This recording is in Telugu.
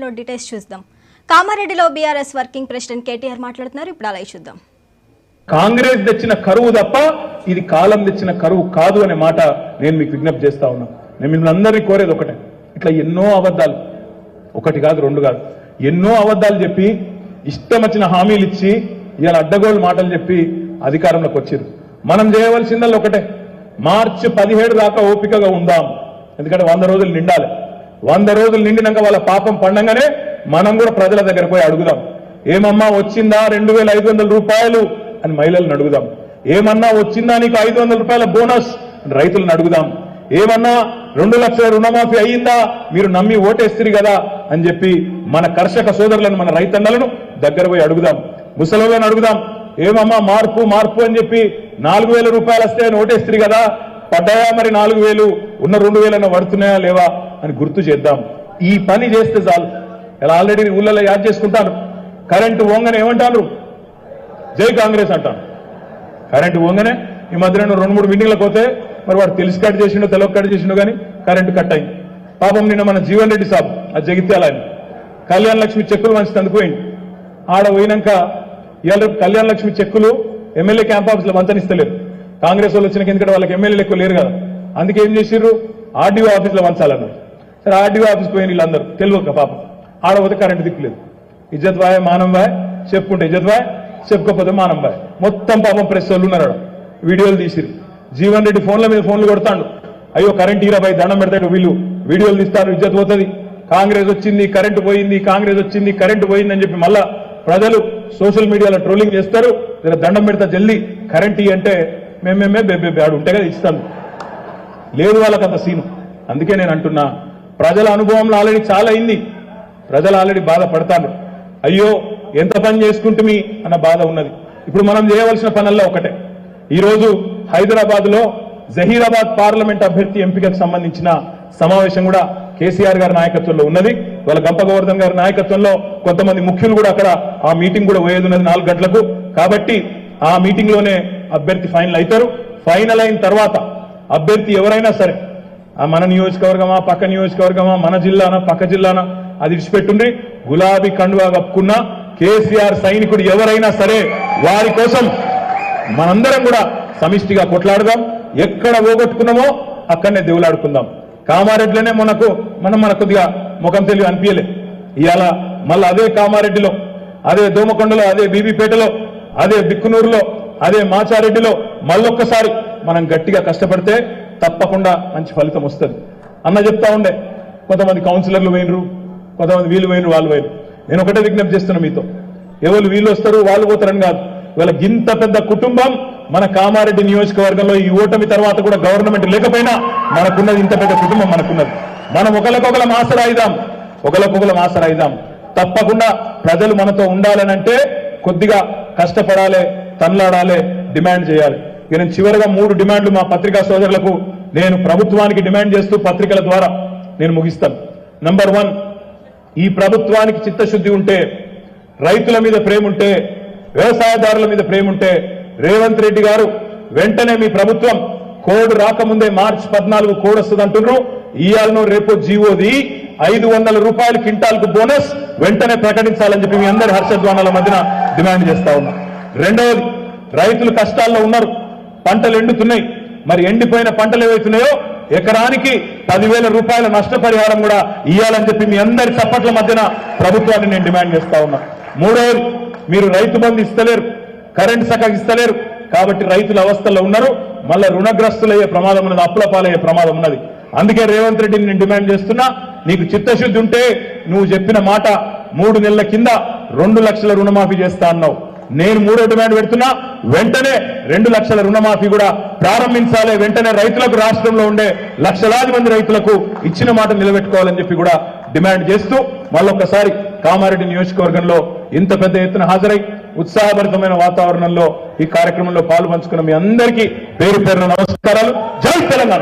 బులెటిన్లో డీటెయిల్స్ చూద్దాం. కామారెడ్డిలో బీఆర్ఎస్ వర్కింగ్ ప్రెసిడెంట్ కేటీఆర్ మాట్లాడుతున్నారు. ఇప్పుడు అలా చూద్దాం. కాంగ్రెస్ తెచ్చిన కరువు తప్ప ఇది కాలం తెచ్చిన కరువు కాదు అనే మాట నేను మీకు విజ్ఞప్తి చేస్తా ఉన్నా. నేను మిమ్మల్ని అందరినీ కోరేది ఒకటే, ఇట్లా ఎన్నో అబద్ధాలు, ఒకటి కాదు రెండు కాదు, ఎన్నో అబద్ధాలు చెప్పి ఇష్టం వచ్చిన హామీలు ఇచ్చి ఇలా అడ్డగోలు మాటలు చెప్పి అధికారంలోకి వచ్చారు. మనం చేయవలసిందల్లా ఒకటే, మార్చి 17 దాకా ఓపికగా ఉందాం. ఎందుకంటే 100 రోజులు నిండాలి. 100 రోజులు నిండినాక వాళ్ళ పాపం పండంగానే మనం కూడా ప్రజల దగ్గర పోయి అడుగుదాం. ఏమమ్మా వచ్చిందా 2500 రూపాయలు అని మహిళలను అడుగుదాం. ఏమన్నా వచ్చిందా నీకు 500 రూపాయల బోనస్ అని రైతులను అడుగుదాం. ఏమన్నా 2 లక్షల రుణమాఫీ అయ్యిందా, మీరు నమ్మి ఓటేస్తారు కదా అని చెప్పి మన కర్షక సోదరులను, మన రైతన్నలను దగ్గర పోయి అడుగుదాం. ముసలిలను అడుగుదాం. ఏమమ్మా మార్పు మార్పు అని చెప్పి 4000 రూపాయలు వస్తాయని ఓటేస్తారు కదా, పడ్డాయా మరి 4000, ఉన్న 2000 పడుతున్నాయా లేవా అని గుర్తు చేద్దాం. ఈ పని చేస్తే చాలు. ఇలా ఆల్రెడీ ఊళ్ళలో యాడ్ చేసుకుంటాను. కరెంటు ఓంగనే ఏమంటారు, జై కాంగ్రెస్ అంటాను. కరెంటు ఓంగనే ఈ మధ్యన 2-3 మీటింగ్లకు పోతే మరి వాడు తెలిసి కట్ చేసిండో తెలవ కట్ చేసిండో కానీ కరెంటు కట్ అయింది. పాపం నిన్న మన జీవన్ రెడ్డి సాబ్ అది జగిత్యాల ఆయన కళ్యాణ లక్ష్మి చెక్కులు మంచి అందుకుపోయింది. ఆడ పోయినాక ఇవాళ కళ్యాణ లక్ష్మి చెక్కులు ఎమ్మెల్యే క్యాంప్ ఆఫీస్లో వంచనిస్తలేరు. కాంగ్రెస్ వాళ్ళు వచ్చినాక, ఎందుకంటే వాళ్ళకి ఎమ్మెల్యేలు ఎక్కువ లేరు కదా, అందుకే ఏం చేసిర్రు, ఆర్డీఓ ఆఫీస్లో వంచాలన్నారు. సరే ఆర్డీఓ ఆఫీస్కి పోయిన వీళ్ళందరూ తెలియక పాపం ఆడపోతే కరెంటు దిక్కులేదు. ఇజ్జత్ బాయ్ మానం బాయ్ చెప్పుకుంటే ఇజ్జత్ బాయ్, చెప్పుకోకపోతే మానం బాయ్. మొత్తం పాపం ప్రెస్ వాళ్ళు ఉన్నారు, వీడియోలు తీసిరు. జీవన్ రెడ్డి ఫోన్ల మీద ఫోన్లు కొడతాడు, అయ్యో కరెంట్ ఈరాబాయ్ దండం పెడతాడు, వీళ్ళు వీడియోలు తీస్తారు, ఇజ్జత్ పోతుంది, కాంగ్రెస్ వచ్చింది కరెంటు పోయింది, కాంగ్రెస్ వచ్చింది కరెంటు పోయింది అని చెప్పి మళ్ళా ప్రజలు సోషల్ మీడియాలో ట్రోలింగ్ చేస్తారు. దండం పెడతా జల్దీ కరెంట్ అంటే మేమేమే బేబే ఆడు ఉంటే కదా ఇస్తాను, లేదు వాళ్ళకి అంత సీను. అందుకే నేను అంటున్నా, ప్రజల అనుభవంలో ఆల్రెడీ చాలా అయింది, ప్రజలు ఆల్రెడీ బాధపడతారు. అయ్యో ఎంత పని చేసుకుంటుమి అన్న బాధ ఉన్నది. ఇప్పుడు మనం చేయవలసిన పనుల్లో ఒకటే, ఈరోజు హైదరాబాద్ లో జహీరాబాద్ పార్లమెంట్ అభ్యర్థి ఎంపికకు సంబంధించిన సమావేశం కూడా కేసీఆర్ గారి నాయకత్వంలో ఉన్నది. వాళ్ళ గంప గోవర్ధన్ గారి నాయకత్వంలో కొంతమంది ముఖ్యులు కూడా అక్కడ ఆ మీటింగ్ కూడా పోయేది ఉన్నది 4 గంటలకు. కాబట్టి ఆ మీటింగ్ లోనే అభ్యర్థి ఫైనల్ అవుతారు. ఫైనల్ అయిన తర్వాత అభ్యర్థి ఎవరైనా సరే, మన నియోజకవర్గమా పక్క నియోజకవర్గమా మన జిల్లానా పక్క జిల్లానా అది విడిచిపెట్టుండ్రి, గులాబీ కండువా కప్పుకున్న కేసీఆర్ సైనికుడు ఎవరైనా సరే వారి కోసం మనందరం కూడా సమిష్టిగా కొట్లాడదాం. ఎక్కడ పోగొట్టుకున్నామో అక్కడనే దేవులాడుకుందాం. కామారెడ్డిలోనే మన కొద్దిగా ముఖం తెలివి అనిపించలే. ఇవాళ మళ్ళీ అదే కామారెడ్డిలో, అదే దోమకొండలో, అదే బీబీపేటలో, అదే బిక్కునూరులో, అదే మాచారెడ్డిలో మళ్ళొక్కసారి మనం గట్టిగా కష్టపడితే తప్పకుండా మంచి ఫలితం వస్తుంది. అన్న చెప్తా ఉండే, కొంతమంది కౌన్సిలర్లు పోయినరు, కొంతమంది వీళ్ళు పోయినరు, వాళ్ళు పోయినరు. నేను ఒకటే విజ్ఞప్తి చేస్తున్నా మీతో, ఎవరు వీళ్ళు వస్తారు వాళ్ళు పోతారని కాదు. ఇవాళ గింత పెద్ద కుటుంబం మన కామారెడ్డి నియోజకవర్గంలో ఈ ఓటమి తర్వాత కూడా గవర్నమెంట్ లేకపోయినా మనకున్నది ఇంత పెద్ద కుటుంబం మనకున్నది. మనం ఒకరికొకరం ఆసరాయిదాం. తప్పకుండా ప్రజలు మనతో ఉండాలనంటే కొద్దిగా కష్టపడాలి, తన్లాడాలి, డిమాండ్ చేయాలి. నేను చివరిగా 3 డిమాండ్లు మా పత్రికా సోదరులకు నేను ప్రభుత్వానికి డిమాండ్ చేస్తూ పత్రికల ద్వారా నేను ముగిస్తాను. నంబర్ 1, ఈ ప్రభుత్వానికి చిత్తశుద్ధి ఉంటే, రైతుల మీద ప్రేమ ఉంటే, వ్యవసాయదారుల మీద ప్రేమ ఉంటే, రేవంత్ రెడ్డి గారు వెంటనే మీ ప్రభుత్వం కోడ్ రాకముందే మార్చి 14 కోడ్ వస్తుంది అంటున్నారు. ఇయాలను రేపు జీవోది 500 రూపాయలు క్వింటాల్కు బోనస్ వెంటనే ప్రకటించాలని చెప్పి మీ అందరి హర్షధ్వానాల మధ్యన డిమాండ్ చేస్తా ఉన్నా. రెండవది, రైతులు కష్టాల్లో ఉన్నారు, పంటలు ఎండుతున్నాయి. మరి ఎండిపోయిన పంటలు ఏవైతున్నాయో ఎకరానికి 10,000 రూపాయల నష్టపరిహారం కూడా ఇవ్వాలని చెప్పి మీ అందరి చప్పట్ల మధ్యన ప్రభుత్వాన్ని నేను డిమాండ్ చేస్తా ఉన్నా. మూడవది, మీరు రైతు బంధు ఇస్తలేరు, కరెంట్ సక్కగా ఇస్తలేరు, కాబట్టి రైతుల అవస్థల్లో ఉన్నారు. మళ్ళీ రుణగ్రస్తులయ్యే ప్రమాదం ఉన్నది, అప్పుల పాలయ్యే ప్రమాదం ఉన్నది. అందుకే రేవంత్ రెడ్డిని నేను డిమాండ్ చేస్తున్నా, నీకు చిత్తశుద్ధి ఉంటే నువ్వు చెప్పిన మాట 3 నెలల కింద 2 లక్షల రుణమాఫీ చేస్తా అన్నావు. నేను 3వ డిమాండ్ పెడుతున్నా, వెంటనే 2 లక్షల రుణమాఫీ కూడా ప్రారంభించాలి. వెంటనే రైతులకు, రాష్ట్రంలో ఉండే లక్షలాది మంది రైతులకు ఇచ్చిన మాట నిలబెట్టుకోవాలని చెప్పి కూడా డిమాండ్ చేస్తూ మళ్ళొక్కసారి కామారెడ్డి నియోజకవర్గంలో ఇంత పెద్ద ఎత్తున హాజరై ఉత్సాహభరితమైన వాతావరణంలో ఈ కార్యక్రమంలో పాలు పంచుకున్న మీ అందరికీ పేరు పేరున నమస్కారాలు. జై తెలంగాణ.